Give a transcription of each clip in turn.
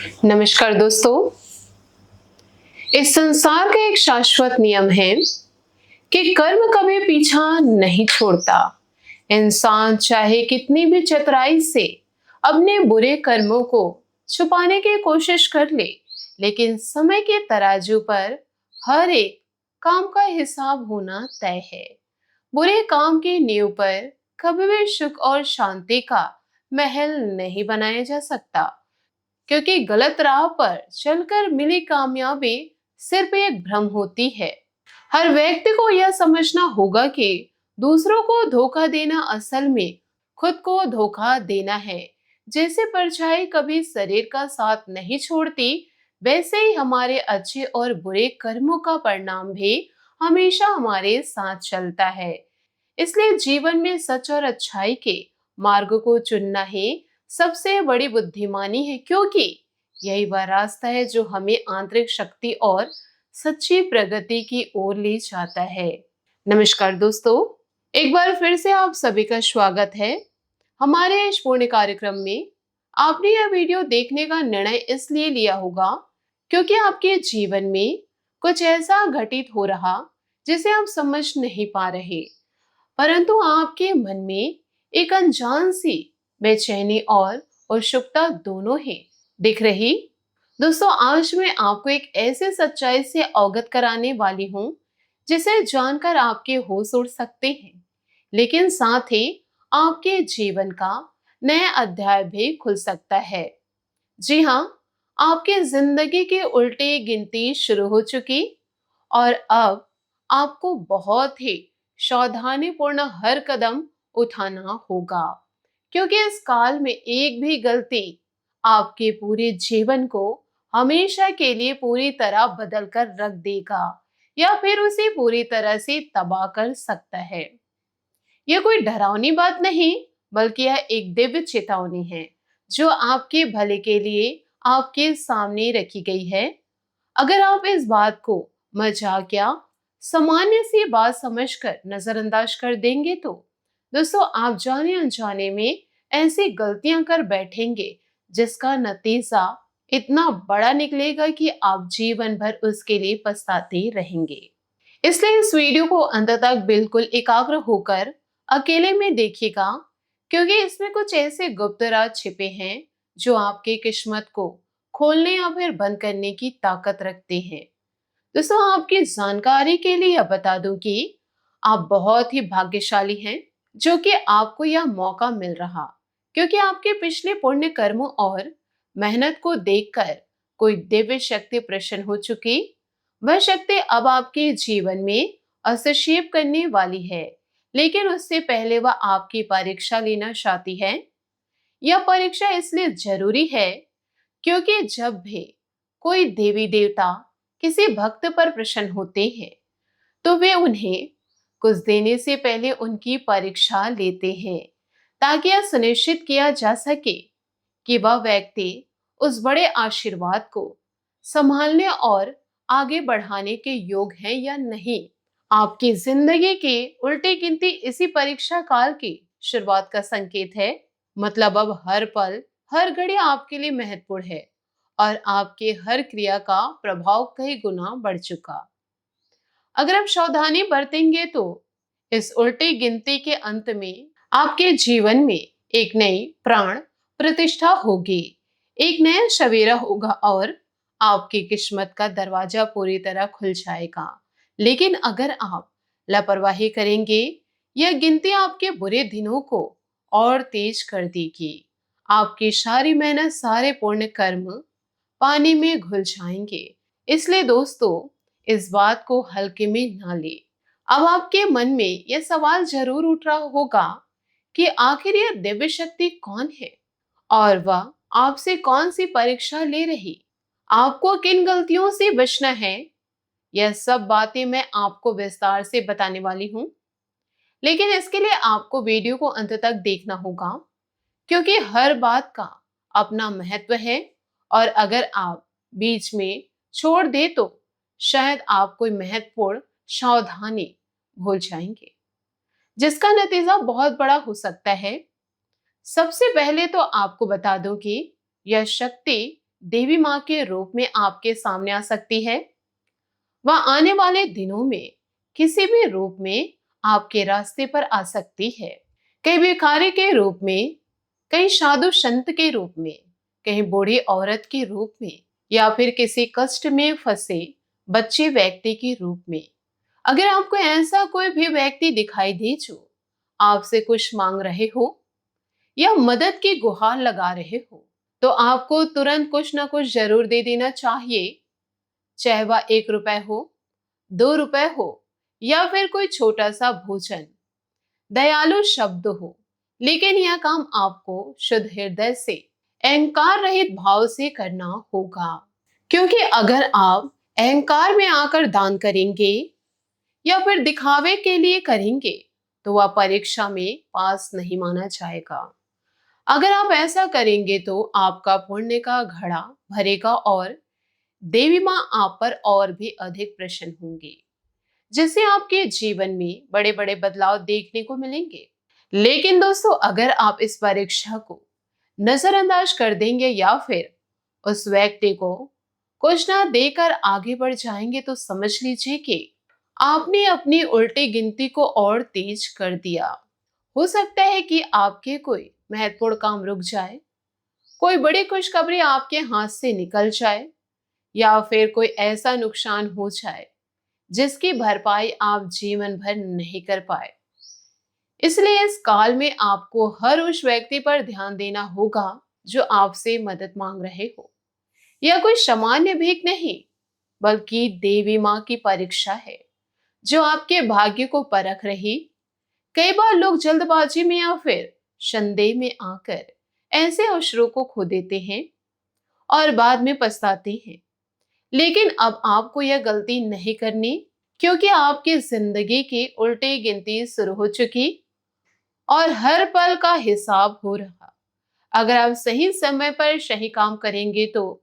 नमस्कार दोस्तों। इस संसार का एक शाश्वत नियम है कि कर्म कभी पीछा नहीं छोड़ता। इंसान चाहे कितनी भी चतुराई से अपने बुरे कर्मों को छुपाने की कोशिश कर ले, लेकिन समय के तराजू पर हर एक काम का हिसाब होना तय है। बुरे काम की नींव पर कभी भी सुख और शांति का महल नहीं बनाया जा सकता, क्योंकि गलत राह पर चलकर मिली कामयाबी सिर्फ एक भ्रम होती है। हर व्यक्ति को यह समझना होगा कि दूसरों को धोखा देना असल में खुद को धोखा देना है। जैसे परछाई कभी शरीर का साथ नहीं छोड़ती, वैसे ही हमारे अच्छे और बुरे कर्मों का परिणाम भी हमेशा हमारे साथ चलता है। इसलिए जीवन में सच और अच्छाई के मार्ग को चुनना ही सबसे बड़ी बुद्धिमानी है, क्योंकि यही वह रास्ता है जो हमें आंतरिक शक्ति और सच्ची प्रगति की ओर ले जाता है। नमस्कार दोस्तों, एक बार फिर से आप सभी का स्वागत है हमारे इस पूर्ण कार्यक्रम में। आपने यह वीडियो देखने का निर्णय इसलिए लिया होगा क्योंकि आपके जीवन में कुछ ऐसा घटित हो रहा जिसे आप समझ नहीं पा रहे, परंतु आपके मन में एक अनजान सी बेचैनी और उत्सुकता दोनों ही दिख रही। दोस्तों, आज मैं आपको एक ऐसे सच्चाई से अवगत कराने वाली हूँ जिसे जानकर आपके होश उड़ सकते हैं, लेकिन साथ ही आपके जीवन का नया अध्याय भी खुल सकता है। जी हाँ, आपकी जिंदगी की उल्टी गिनती शुरू हो चुकी और अब आपको बहुत ही सावधानीपूर्ण हर कदम उठाना होगा, क्योंकि इस काल में एक भी गलती आपके पूरे जीवन को हमेशा के लिए पूरी तरह बदल कर रख देगा या फिर उसे पूरी तरह से तबाह कर सकता है। यह कोई डरावनी बात नहीं, बल्कि यह एक दिव्य चेतावनी है जो आपके भले के लिए आपके सामने रखी गई है। अगर आप इस बात को मजाक या सामान्य सी बात समझकर नजरअंदाज कर देंगे तो दोस्तों आप जाने अनजाने में ऐसी गलतियां कर बैठेंगे जिसका नतीजा इतना बड़ा निकलेगा कि आप जीवन भर उसके लिए पछताते रहेंगे। इसलिए इस वीडियो को अंत तक बिल्कुल एकाग्र होकर अकेले में देखिएगा, क्योंकि इसमें कुछ ऐसे गुप्त राज छिपे हैं जो आपकी किस्मत को खोलने या फिर बंद करने की ताकत रखते हैं। दोस्तों, आपकी जानकारी के लिए यह बता दूं कि आप बहुत ही भाग्यशाली हैं जो कि आपको यह मौका मिल रहा, क्योंकि आपके पिछले पुण्य कर्मों और मेहनत को देखकर कोई दिव्य शक्ति प्रसन्न हो चुकी। वह शक्ति अब आपके जीवन में हस्तक्षेप करने वाली है, लेकिन उससे पहले वह आपकी परीक्षा लेना चाहती है। यह परीक्षा इसलिए जरूरी है क्योंकि जब भी कोई देवी देवता किसी भक्त पर प्रसन्न होते हैं तो वे उन्हें कुछ देने से पहले उनकी परीक्षा लेते हैं, ताकि यह सुनिश्चित किया जा सके कि वह व्यक्ति उस बड़े आशीर्वाद को संभालने और आगे बढ़ाने के योग है या नहीं। आपकी जिंदगी की उल्टी गिनती इसी परीक्षा काल की शुरुआत का संकेत है। मतलब अब हर पल हर घड़ी आपके लिए महत्वपूर्ण है और आपके हर क्रिया का प्रभाव कई गुना बढ़ चुका। अगर आप सावधानी बरतेंगे तो इस उल्टी गिनती के अंत में आपके जीवन में एक नई प्राण प्रतिष्ठा होगी, एक नया सवेरा होगा और आपकी किस्मत का दरवाजा पूरी तरह खुल जाएगा। लेकिन अगर आप लापरवाही करेंगे, यह गिनती आपके बुरे दिनों को और तेज कर देगी। आपकी सारी मेहनत, सारे पुण्य कर्म पानी में घुल जाएंगे। इसलिए दोस्तों, इस बात को हल्के में ना ले। अब आपके मन में यह सवाल जरूर उठ रहा होगा कि आखिर यह दिव्य शक्ति कौन है और वह आपसे कौन सी परीक्षा ले रही, आपको किन गलतियों से बचना है। यह सब बातें मैं आपको विस्तार से बताने वाली हूँ, लेकिन इसके लिए आपको वीडियो को अंत तक देखना होगा, क्योंकि हर बात का अपना महत्व है और अगर आप बीच में छोड़ दे तो शायद आप कोई महत्वपूर्ण सावधानी भूल जाएंगे, जिसका नतीजा बहुत बड़ा हो सकता है। सबसे पहले तो आपको बता दूं कि यह शक्ति देवी माँ के रूप में आपके सामने आ सकती है। वह आने वाले दिनों में किसी भी रूप में आपके रास्ते पर आ सकती है। कहीं भिखारी के रूप में, कहीं साधु संत के रूप में, कहीं बूढ़ी औरत के रूप में, या फिर किसी कष्ट में फंसे बच्चे व्यक्ति के रूप में। अगर आपको ऐसा कोई भी व्यक्ति दिखाई दे जो आपसे कुछ मांग रहे हो या मदद की गुहार लगा रहे हो, तो आपको तुरंत कुछ ना कुछ जरूर दे देना चाहिए। चाहे वह 1 रुपए हो, 2 रुपए हो, या फिर कोई छोटा सा भोजन, दयालु शब्द हो, लेकिन यह काम आपको शुद्ध हृदय से, अहंकार रहित भाव से करना होगा। क्योंकि अगर आप अहंकार में आकर दान करेंगे या फिर दिखावे के लिए करेंगे, तो वह परीक्षा में पास नहीं माना जाएगा। अगर आप ऐसा करेंगे तो आपका पुण्य का घड़ा भरेगा और देवी माँ आप पर और भी अधिक प्रसन्न होंगी, जिससे आपके जीवन में बड़े बड़े बदलाव देखने को मिलेंगे। लेकिन दोस्तों, अगर आप इस परीक्षा को नजरअंदाज कर देंगे या फिर उस व्यक्ति को कुछ ना देकर आगे बढ़ जाएंगे, तो समझ लीजिए कि आपने अपनी उल्टी गिनती को और तेज कर दिया। हो सकता है कि आपके कोई महत्वपूर्ण काम रुक जाए, कोई बड़ी खुशखबरी आपके हाथ से निकल जाए, या फिर कोई ऐसा नुकसान हो जाए जिसकी भरपाई आप जीवन भर नहीं कर पाए। इसलिए इस काल में आपको हर उस व्यक्ति पर ध्यान देना होगा जो आपसे मदद मांग रहे हो। यह कोई सामान्य भीख नहीं, बल्कि देवी माँ की परीक्षा है जो आपके भाग्य को परख रही। कई बार लोग जल्दबाजी में या फिर संदेह में आकर ऐसे अवसरों को खो देते हैं और बाद में पछताते हैं। लेकिन अब आपको यह गलती नहीं करनी, क्योंकि आपकी जिंदगी की उल्टी गिनती शुरू हो चुकी और हर पल का हिसाब हो रहा। अगर आप सही समय पर सही काम करेंगे तो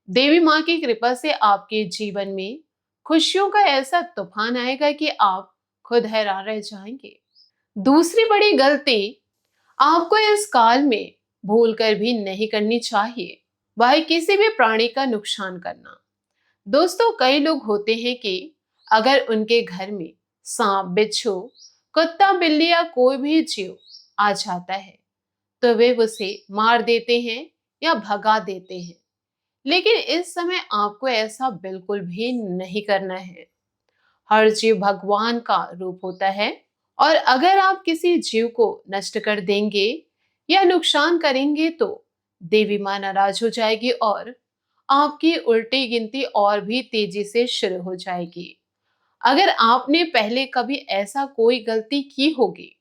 देवी माँ की कृपा से आपके जीवन में खुशियों का ऐसा तूफान आएगा कि आप खुद हैरान रह जाएंगे। दूसरी बड़ी गलती आपको इस काल में भूल कर भी नहीं करनी चाहिए, वह है किसी भी प्राणी का नुकसान करना। दोस्तों, कई लोग होते हैं कि अगर उनके घर में सांप, बिच्छू, कुत्ता, बिल्ली या कोई भी जीव आ जाता है तो वे उसे मार देते हैं या भगा देते हैं। लेकिन इस समय आपको ऐसा बिल्कुल भी नहीं करना है। हर जीव भगवान का रूप होता है, और अगर आप किसी जीव को नष्ट कर देंगे या नुकसान करेंगे तो देवी मां नाराज हो जाएगी और आपकी उल्टी गिनती और भी तेजी से शुरू हो जाएगी। अगर आपने पहले कभी ऐसा कोई गलती की होगी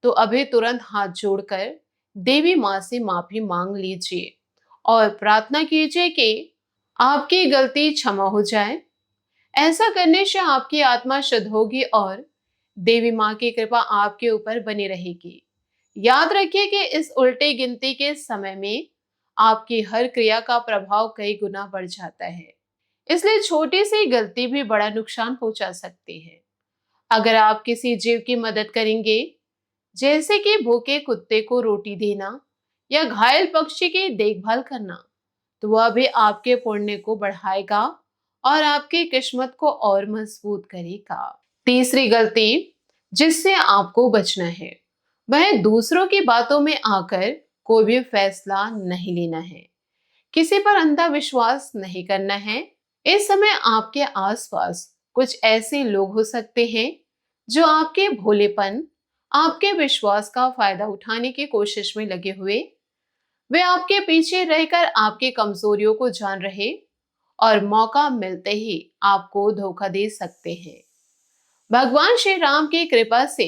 तो अभी तुरंत हाथ जोड़कर देवी माँ से माफी मांग लीजिए और प्रार्थना कीजिए कि आपकी गलती क्षमा हो जाए। ऐसा करने से आपकी आत्मा शुद्ध होगी और देवी माँ की कृपा आपके ऊपर बनी रहेगी। याद रखिए कि इस उल्टी गिनती के समय में आपकी हर क्रिया का प्रभाव कई गुना बढ़ जाता है। इसलिए छोटी सी गलती भी बड़ा नुकसान पहुंचा सकती है। अगर आप किसी जीव की मदद करेंगे, जैसे कि भूखे कुत्ते को रोटी देना या घायल पक्षी की देखभाल करना, तो वह भी आपके पुण्य को बढ़ाएगा और आपकी किस्मत को और मजबूत करेगा। तीसरी गलती जिससे आपको बचना है, वह दूसरों की बातों में आकर कोई भी फैसला नहीं लेना है। किसी पर अंधा विश्वास नहीं करना है। इस समय आपके आसपास कुछ ऐसे लोग हो सकते हैं जो आपके भोलेपन, आपके विश्वास का फायदा उठाने की कोशिश में लगे हुए। वे आपके पीछे रहकर आपकी कमजोरियों को जान रहे और मौका मिलते ही आपको धोखा दे सकते हैं। भगवान श्री राम की कृपा से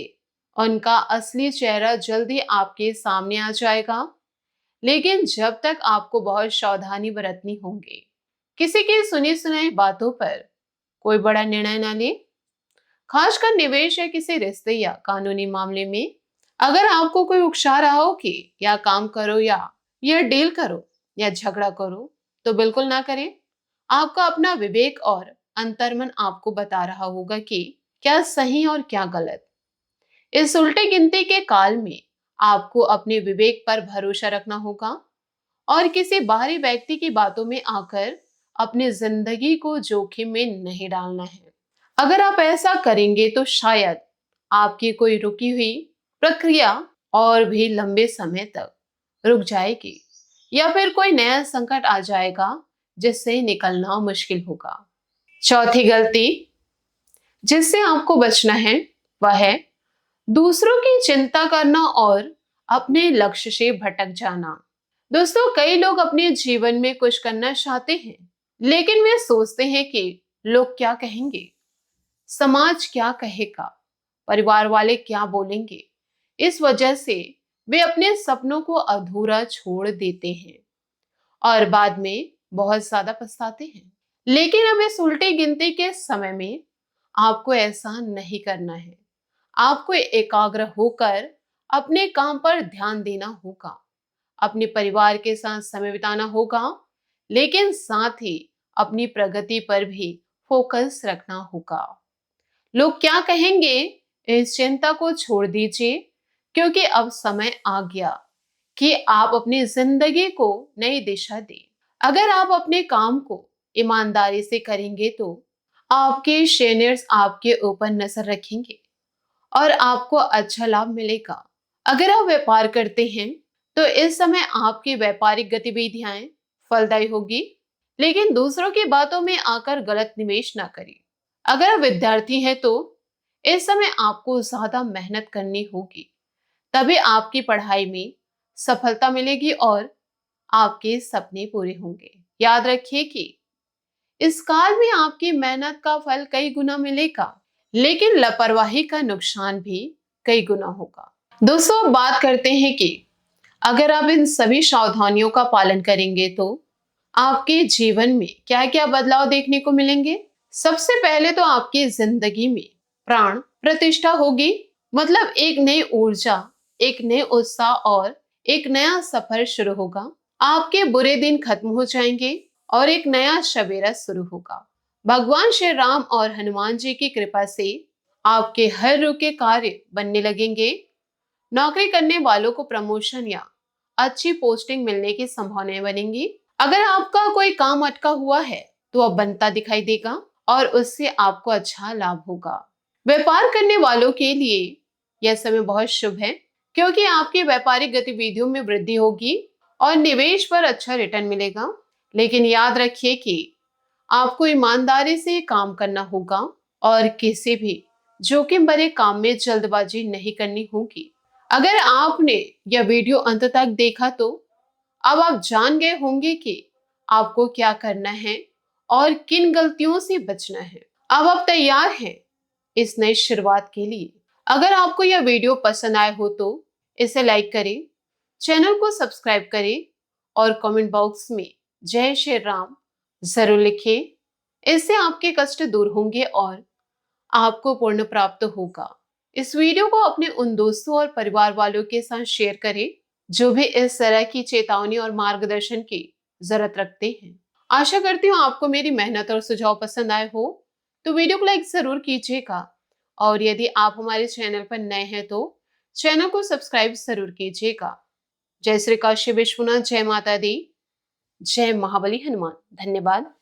उनका असली चेहरा जल्दी आपके सामने आ जाएगा, लेकिन जब तक आपको बहुत सावधानी बरतनी होगी। किसी की सुनी सुनाई बातों पर कोई बड़ा निर्णय ना ले, खासकर निवेश या किसी रिश्ते या कानूनी मामले में। अगर आपको कोई उकसा रहा हो कि या काम करो या यह डील करो या झगड़ा करो, तो बिल्कुल ना करें। आपका अपना विवेक और अंतर्मन आपको बता रहा होगा कि क्या सही और क्या गलत। इस उल्टे गिनती के काल में आपको अपने विवेक पर भरोसा रखना होगा और किसी बाहरी व्यक्ति की बातों में आकर अपनी जिंदगी को जोखिम में नहीं डालना है। अगर आप ऐसा करेंगे तो शायद आपकी कोई रुकी हुई प्रक्रिया और भी लंबे समय तक रुक जाएगी, या फिर कोई नया संकट आ जाएगा जिससे निकलना मुश्किल होगा। चौथी गलती जिससे आपको बचना है वह है दूसरों की चिंता करना और अपने लक्ष्य से भटक जाना। दोस्तों, कई लोग अपने जीवन में कुछ करना चाहते हैं, लेकिन वे सोचते हैं कि लोग क्या कहेंगे, समाज क्या कहेगा, परिवार वाले क्या बोलेंगे। इस वजह से वे अपने सपनों को अधूरा छोड़ देते हैं और बाद में बहुत ज्यादा पछताते हैं। लेकिन अब इस उल्टी गिनती के समय में आपको ऐसा नहीं करना है। आपको एकाग्र होकर अपने काम पर ध्यान देना होगा, अपने परिवार के साथ समय बिताना होगा, लेकिन साथ ही अपनी प्रगति पर भी फोकस रखना होगा। लोग क्या कहेंगे, इस चिंता को छोड़ दीजिए, क्योंकि अब समय आ गया कि आप अपनी जिंदगी को नई दिशा दें। अगर आप अपने काम को ईमानदारी से करेंगे तो आपके शेयर्स आपके ऊपर नजर रखेंगे और आपको अच्छा लाभ मिलेगा। अगर आप व्यापार करते हैं तो इस समय आपकी व्यापारिक गतिविधियां फलदायी होगी, लेकिन दूसरों की बातों में आकर गलत निवेश ना करें। अगर आप विद्यार्थी हैं तो इस समय आपको ज्यादा मेहनत करनी होगी, तभी आपकी पढ़ाई में सफलता मिलेगी और आपके सपने पूरे होंगे। याद रखिए कि इस काल में आपकी मेहनत का फल कई गुना मिलेगा, लेकिन लापरवाही का नुकसान भी कई गुना होगा। दोस्तों, अब बात करते हैं कि अगर आप इन सभी सावधानियों का पालन करेंगे तो आपके जीवन में क्या क्या बदलाव देखने को मिलेंगे। सबसे पहले तो आपकी जिंदगी में प्राण प्रतिष्ठा होगी, मतलब एक नई ऊर्जा, एक नए उत्साह और एक नया सफर शुरू होगा। आपके बुरे दिन खत्म हो जाएंगे और एक नया सवेरा शुरू होगा। भगवान श्री राम और हनुमान जी की कृपा से आपके हर रुके कार्य बनने लगेंगे। नौकरी करने वालों को प्रमोशन या अच्छी पोस्टिंग मिलने की संभावनाएं बनेंगी। अगर आपका कोई काम अटका हुआ है तो अब बनता दिखाई देगा और उससे आपको अच्छा लाभ होगा। व्यापार करने वालों के लिए यह समय बहुत शुभ है, क्योंकि आपकी व्यापारिक गतिविधियों में वृद्धि होगी और निवेश पर अच्छा रिटर्न मिलेगा। लेकिन याद रखिए कि आपको ईमानदारी से काम करना होगा और किसी भी जोखिम भरे काम में जल्दबाजी नहीं करनी होगी। अगर आपने यह वीडियो अंत तक देखा तो अब आप जान गए होंगे कि आपको क्या करना है और किन गलतियों से बचना है। अब आप तैयार हैं इस नई शुरुआत के लिए। अगर आपको यह वीडियो पसंद आए हो तो इसे लाइक करें, चैनल को सब्सक्राइब करें और कमेंट बॉक्स में जय श्री राम जरूर लिखें। इससे आपके कष्ट दूर होंगे और आपको पुण्य प्राप्त होगा। इस वीडियो को अपने उन दोस्तों और परिवार वालों के साथ शेयर करें जो भी इस तरह की चेतावनी और मार्गदर्शन की जरूरत रखते हैं। आशा करती हूँ आपको मेरी मेहनत और सुझाव पसंद आए हो, तो वीडियो को लाइक जरूर कीजिएगा और यदि आप हमारे चैनल पर नए हैं तो चैनल को सब्सक्राइब जरूर कीजिएगा। जय श्री काशी विश्वनाथ, जय माता दी, जय महाबली हनुमान। धन्यवाद।